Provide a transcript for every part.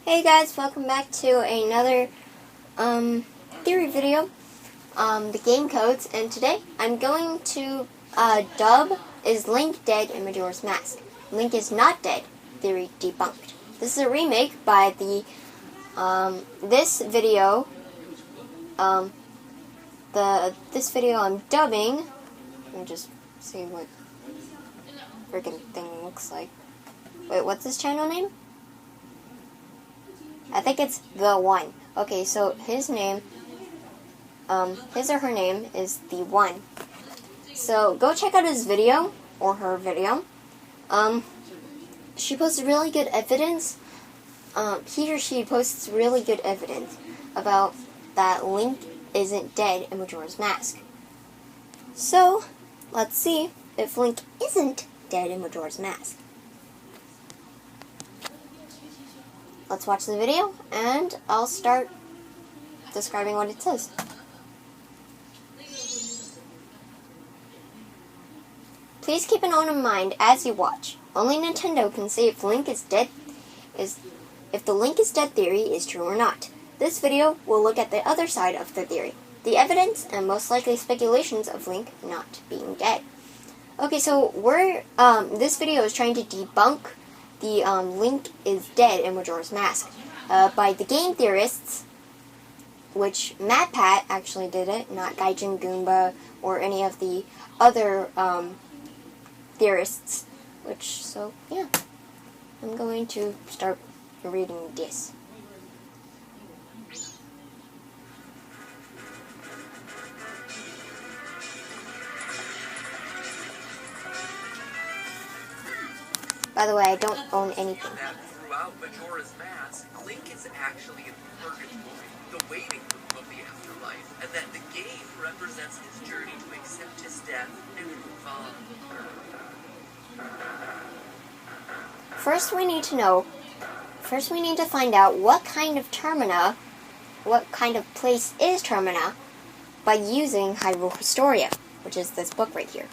Hey guys, welcome back to another theory video, the game codes, and today I'm going to dub Is Link Dead in Majora's Mask? Link is not dead, theory debunked. This is a remake by the, this video I'm dubbing. Let me just see what freaking thing looks like. Wait, what's his channel name? I think it's The One. Okay, so his name, his or her name is The One. So go check out his video, or her video. She posts really good evidence. He or she posts really good evidence about that Link isn't dead in Majora's Mask. So, let's see if Link isn't dead in Majora's Mask. Let's watch the video, and I'll start describing what it says. Please keep an open mind as you watch. Only Nintendo can say if Link is dead, if the Link is dead theory is true or not. This video will look at the other side of the theory, the evidence and most likely speculations of Link not being dead. Okay, so this video is trying to debunk the Link is dead in Majora's Mask by the game theorists, which MatPat actually did it, not Gaijin Goomba or any of the other theorists. So yeah, I'm going to start reading this. By the way, I don't own anything. That throughout Majora's Mask, Link is actually in purgatory, the waiting room of the afterlife, and that the game represents his journey to accept his death and move on. First we need to find out what kind of place is Termina by using Hyrule Historia, which is this book right here.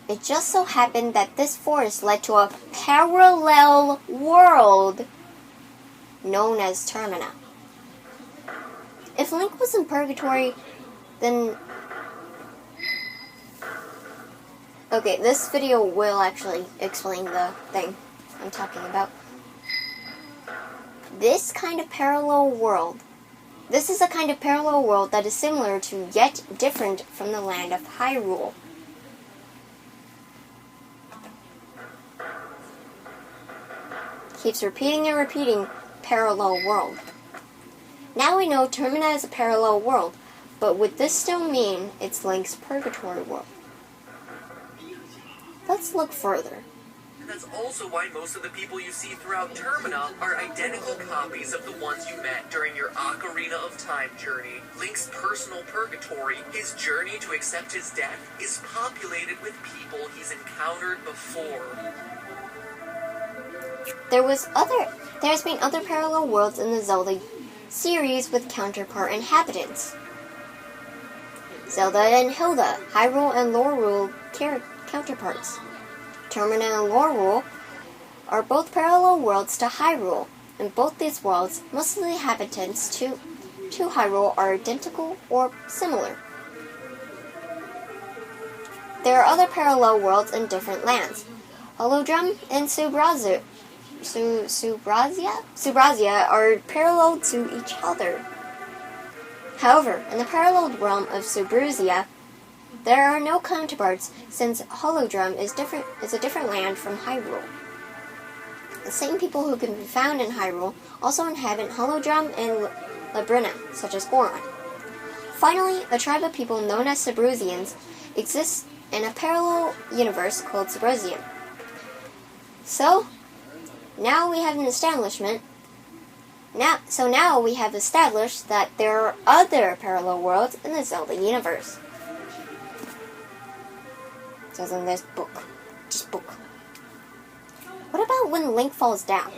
It just so happened that this forest led to a parallel world known as Termina. If Link was in purgatory, then... Okay, this video will actually explain the thing I'm talking about. This is a kind of parallel world that is similar to yet different from the land of Hyrule. Keeps repeating and repeating, parallel world. Now we know Termina is a parallel world, but would this still mean it's Link's purgatory world? Let's look further. And that's also why most of the people you see throughout Termina are identical copies of the ones you met during your Ocarina of Time journey. Link's personal purgatory, his journey to accept his death, is populated with people he's encountered before. There's been other parallel worlds in the Zelda series with counterpart inhabitants. Zelda and Hilda, Hyrule and Lorule counterparts. Termina and Lorule are both parallel worlds to Hyrule. In both these worlds, most of the inhabitants to Hyrule are identical or similar. There are other parallel worlds in different lands. Holodrum and Subrazia are parallel to each other. However, in the parallel realm of Subrazia, there are no counterparts since Holodrum is a different land from Hyrule. The same people who can be found in Hyrule also inhabit Holodrum and Labrina, such as Goron. Finally, a tribe of people known as Subrazians exists in a parallel universe called Subrazium. So now we have established that there are other parallel worlds in the Zelda universe. It says in this book. What about when Link falls down?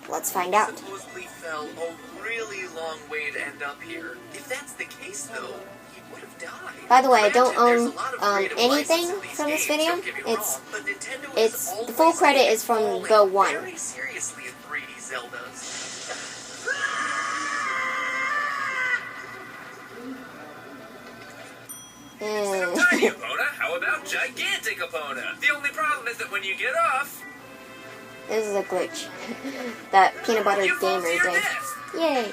Let's find out. Supposedly fell a really long way to end up here. If that's the case, though, he would have died. By the way, I don't Granted, own there's a lot of creative anything license in these from this games, video. don't get me wrong, but Nintendo It's is the full always credit taking is from Falling the one. very seriously in 3D Zeldas. Tiny Epona, how about gigantic Epona? The only problem is that when you get off, This is a glitch that Peanut Butter you fall Gamer to your did. death. Yay!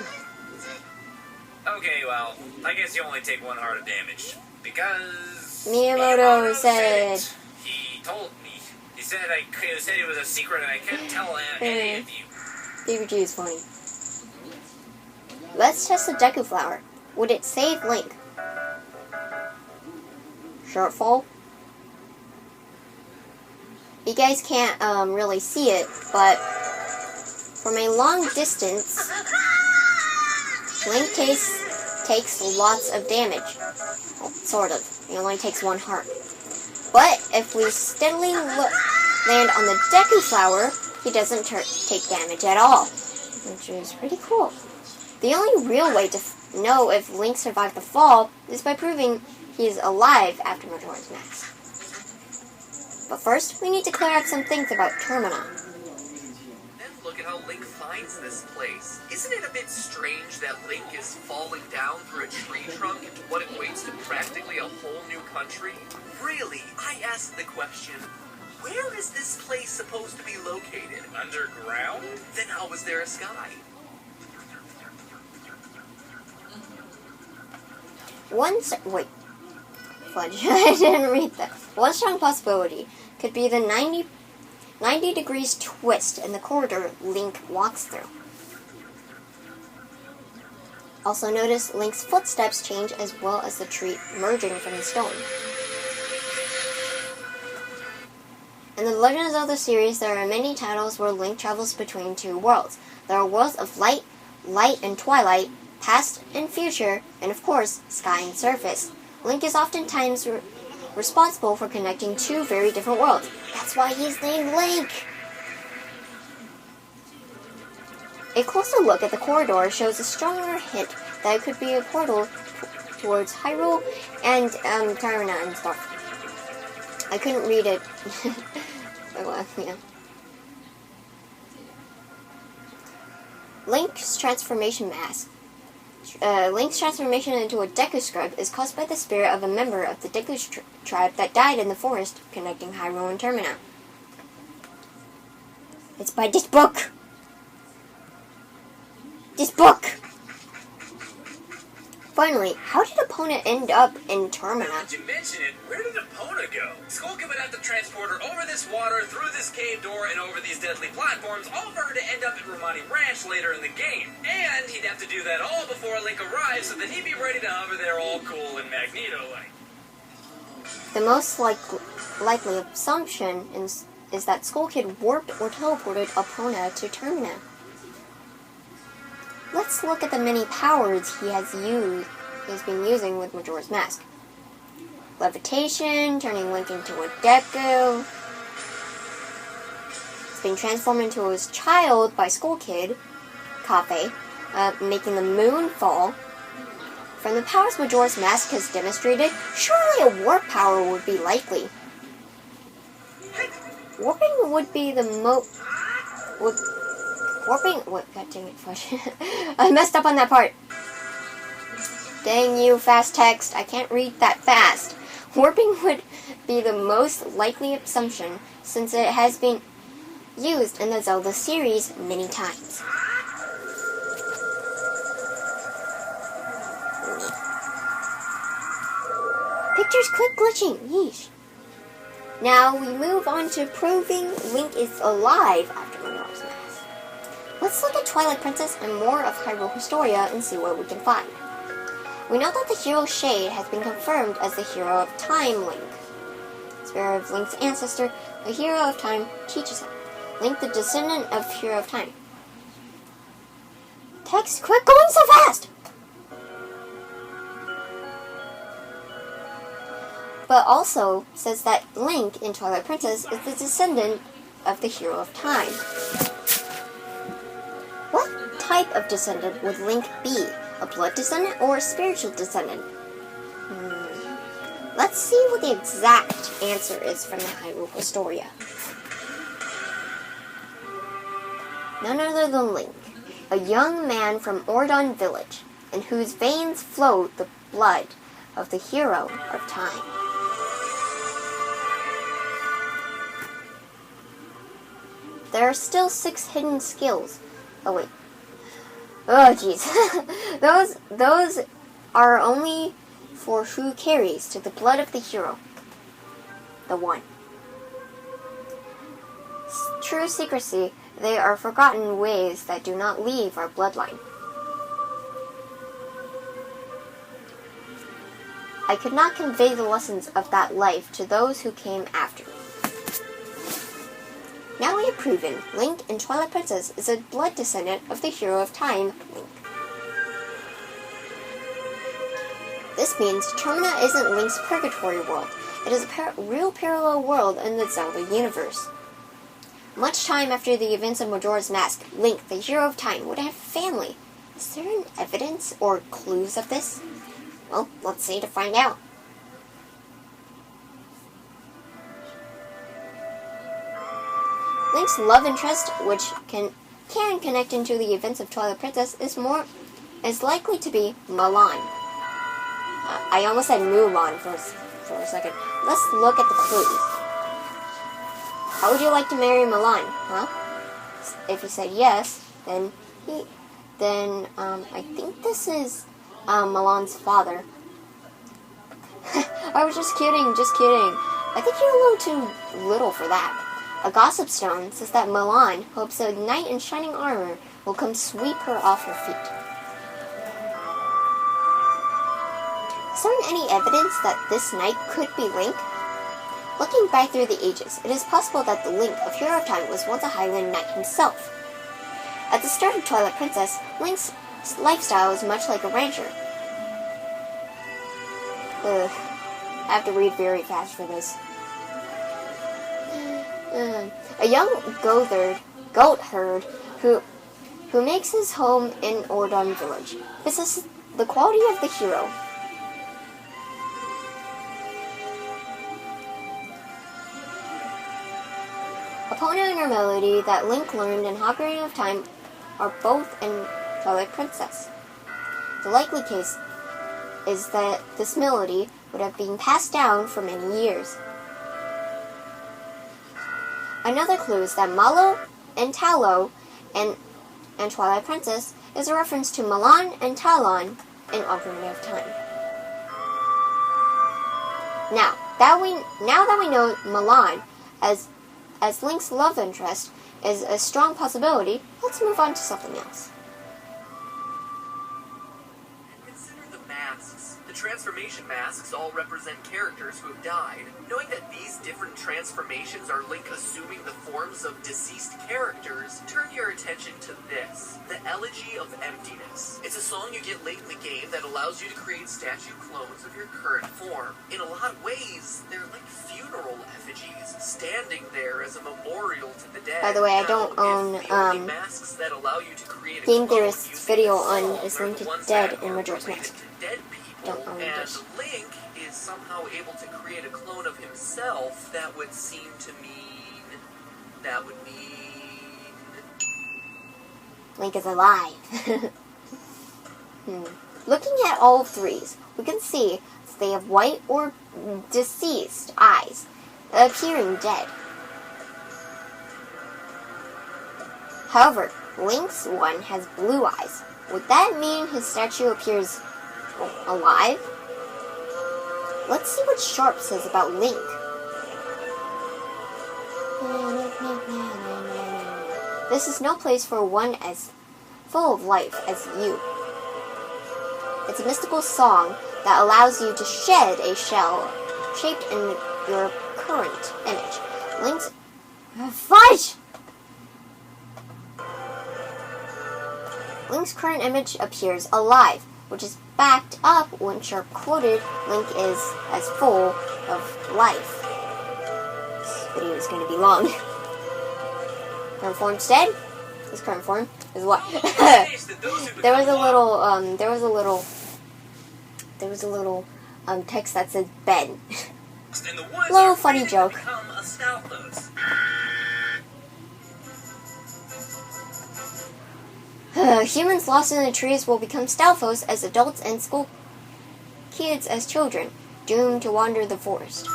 Okay, well, I guess you only take 1 heart of damage. Because... Miyamoto said... it. He told me. He said it was a secret and I couldn't tell any of you. DBG is funny. Let's test the Deku Flower. Would it save Link? Shortfall? You guys can't really see it, but from a long distance, Link takes lots of damage. Well, sort of. He only takes 1 heart. But if we steadily land on the Deku Flower, he doesn't take damage at all, which is pretty cool. The only real way to know if Link survived the fall is by proving he's alive after Majora's Mask. But first, we need to clear up some things about Termina. Then look at how Link finds this place. Isn't it a bit strange that Link is falling down through a tree trunk into what equates to practically a whole new country? Really, I ask the question, where is this place supposed to be located? Underground? Then how was there a sky? Wait. Fudge. I didn't read that. One strong possibility could be the 90 degrees twist in the corridor Link walks through. Also notice Link's footsteps change as well as the tree emerging from the stone. In the Legend of Zelda series, there are many titles where Link travels between 2 worlds. There are worlds of light and twilight, past and future, and of course, sky and surface. Link is oftentimes responsible for connecting 2 very different worlds. That's why he's named Link! A closer look at the corridor shows a stronger hint that it could be a portal towards Hyrule and Termina and stuff. I couldn't read it. Well, yeah. Link's transformation mask. Link's transformation into a Deku Scrub is caused by the spirit of a member of the Deku tribe that died in the forest connecting Hyrule and Termina. It's by this book! This book! Finally, how did Epona end up in Termina? Now that you mention it, where did Epona go? Skullkid would have to transport her over this water, through this cave door, and over these deadly platforms, all for her to end up at Romani Ranch later in the game. And he'd have to do that all before Link arrives, so that he'd be ready to hover there all cool and Magneto-like. The most likely assumption is that Skullkid warped or teleported Epona to Termina. Let's look at the many powers he's been using with Majora's Mask. Levitation, turning Link into a Deku. He's been transformed into his child by Skullkid, Kafe, making the moon fall. From the powers Majora's Mask has demonstrated, surely a warp power would be likely. Warping would be the Warping? What? God dang it, Fudge. I messed up on that part. Dang you, fast text. I can't read that fast. Warping would be the most likely assumption since it has been used in the Zelda series many times. Pictures quit glitching. Yeesh. Now we move on to proving Link is alive after Majora's Mask. Let's look at Twilight Princess and more of Hyrule Historia and see what we can find. We know that the hero Shade has been confirmed as the hero of time Link. Spirit of Link's ancestor, the hero of time, teaches him. Link, the descendant of hero of time. Text, quit going so fast! But also says that Link in Twilight Princess is the descendant of the hero of time. type of descendant would Link be? A blood descendant or a spiritual descendant? Let's see what the exact answer is from the Hyrule Historia. None other than Link, a young man from Ordon Village, in whose veins flowed the blood of the hero of time. There are still 6 hidden skills. Oh wait. Oh jeez. those are only for who carries to the blood of the hero. The one. True secrecy, they are forgotten ways that do not leave our bloodline. I could not convey the lessons of that life to those who came after me. Now we have proven Link in Twilight Princess is a blood descendant of the hero of time, Link. This means Termina isn't Link's purgatory world. It is a real parallel world in the Zelda universe. Much time after the events of Majora's Mask, Link, the hero of time, would have family. Is there any evidence or clues of this? Well, let's see to find out. Link's love interest, which can connect into the events of Twilight Princess, is likely to be Milan. I almost said Mulan for a second. Let's look at the clues. How would you like to marry Milan, huh? If he said yes, then I think this is Milan's father. I was just kidding. I think you're a little too little for that. A gossip stone says that Milan hopes a knight in shining armor will come sweep her off her feet. Is there any evidence that this knight could be Link? Looking back through the ages, it is possible that the Link of Hero of Time was once a Highland knight himself. At the start of Twilight Princess, Link's lifestyle is much like a rancher. I have to read very fast for this. A young goat herd who makes his home in Ordon Village. This is the quality of the hero. Epona and her melody that Link learned in Ocarina of Time are both in Twilight Princess. The likely case is that this melody would have been passed down for many years. Another clue is that Mallow and Tallow in Twilight Princess is a reference to Milan and Talon in Ocarina of Time. Now that we know Milan as Link's love interest is a strong possibility, let's move on to something else. Consider the masks. The transformation masks all represent characters who have died. Knowing that these different transformations are Link assuming the forms of deceased characters, turn your attention to this, the Elegy of Emptiness. It's a song you get late in the game that allows you to create statue clones of your current form. In a lot of ways, they're like funeral effigies, standing there as a memorial to the dead. By the way, I don't own masks that allow you to create Game Theorist's video on Is Link Dead in Majora's Mask. Don't own and this. Link is somehow able to create a clone of himself that would seem to mean... Link is alive. Looking at all threes, we can see that they have white or deceased eyes, appearing dead. However, Link's one has blue eyes. Would that mean his statue appears alive? Let's see what Sharp says about Link. This is no place for one as full of life as you. It's a mystical song that allows you to shed a shell shaped in your current image. Link's... Fudge! Link's current image appears alive, which is backed up when Sharp quoted Link is as full of life. This video is going to be long. Her form's dead? his current form is what? Case that those who there was a become little text that said Ben. lost in the woods Little are funny free to joke. become a Stalfos. Humans lost in the trees will become Stalfos as adults and school kids as children, doomed to wander the forest.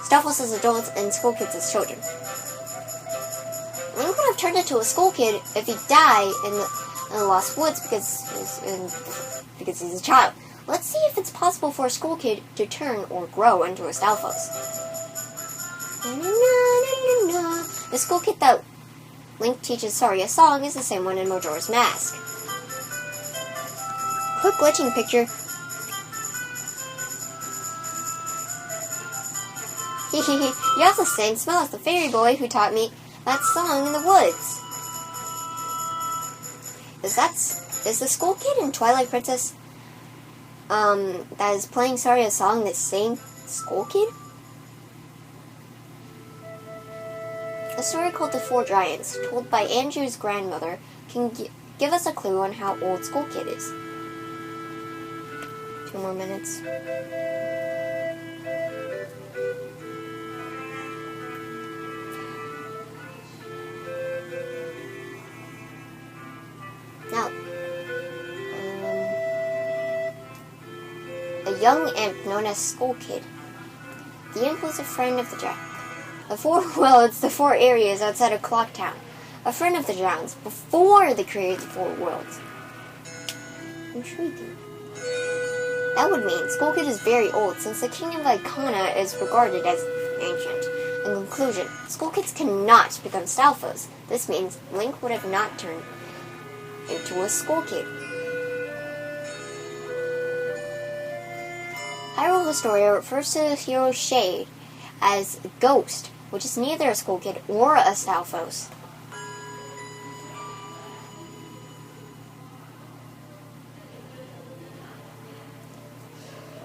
Stalfos as adults and school kids as children. Link would have turned into a school kid if he died in the Lost Woods because he's a child. Let's see if it's possible for a school kid to turn or grow into a Stalfos. The school kid that Link teaches Sari a song is the same one in Majora's Mask. Quick glitching picture. You also sing smell as the fairy boy who taught me that song in the woods. Is the school kid in Twilight Princess that is playing Sari a song the same school kid? A story called The Four Giants, told by Andrew's grandmother, can give us a clue on how old School Kid is. 2 more minutes. Now, a young imp known as School Kid. The imp was a friend of the Jack. It's the 4 areas outside of Clock Town. A friend of the Drowns before they created the 4 worlds. Intriguing. That would mean School Kid is very old, since the Kingdom of Icona is regarded as ancient. In conclusion, School Kids cannot become Stalfos. This means Link would have not turned into a School Kid. Hyrule Historia refers to the hero Shade as a ghost, which is neither a School Kid or a Stalfos.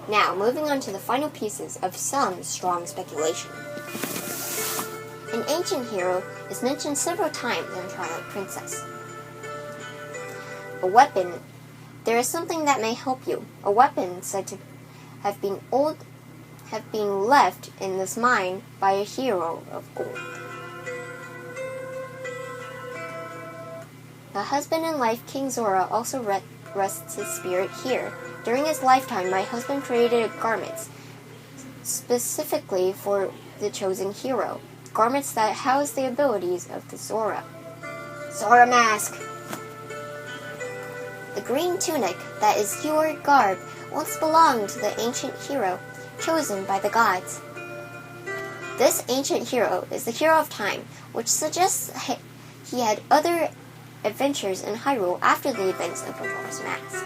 Now, moving on to the final pieces of some strong speculation. An ancient hero is mentioned several times in Twilight Princess. A weapon. There is something that may help you. A weapon said to have been left in this mine by a hero of gold. The husband-in-life King Zora also rests his spirit here. During his lifetime, my husband created garments specifically for the chosen hero. Garments that house the abilities of the Zora. Zora Mask! The green tunic that is your garb once belonged to the ancient hero chosen by the gods. This ancient hero is the hero of time, which suggests he had other adventures in Hyrule after the events of Majora's Mask.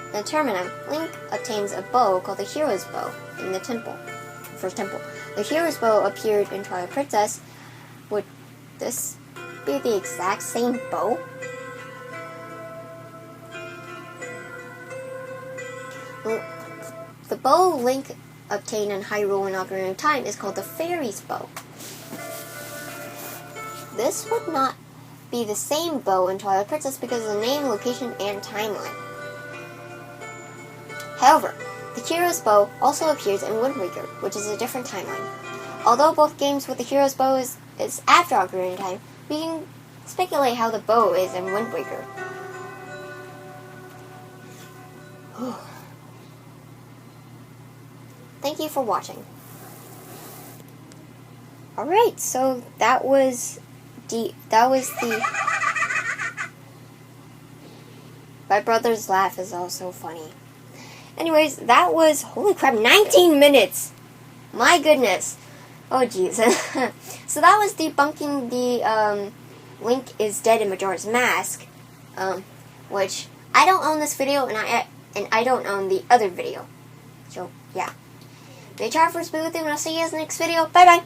In the Terminum, Link obtains a bow called the Hero's Bow in the first temple. The Hero's Bow appeared in Twilight Princess. Would this be the exact same bow? The bow Link obtained in Hyrule in Ocarina of Time is called the Fairy's Bow. This would not be the same bow in Twilight Princess because of the name, location, and timeline. However, the Hero's Bow also appears in Wind Waker, which is a different timeline. Although both games with the Hero's Bow is after Ocarina of Time, we can speculate how the bow is in Wind Waker. Thank you for watching. Alright, so that was the my brother's laugh is also funny. Anyways, that was, holy crap, 19 minutes! My goodness. Oh jeez. So that was debunking the Link is dead in Majora's Mask, which I don't own this video and I don't own the other video. So yeah. May Char first be with you, and I'll see you guys in the next video. Bye bye!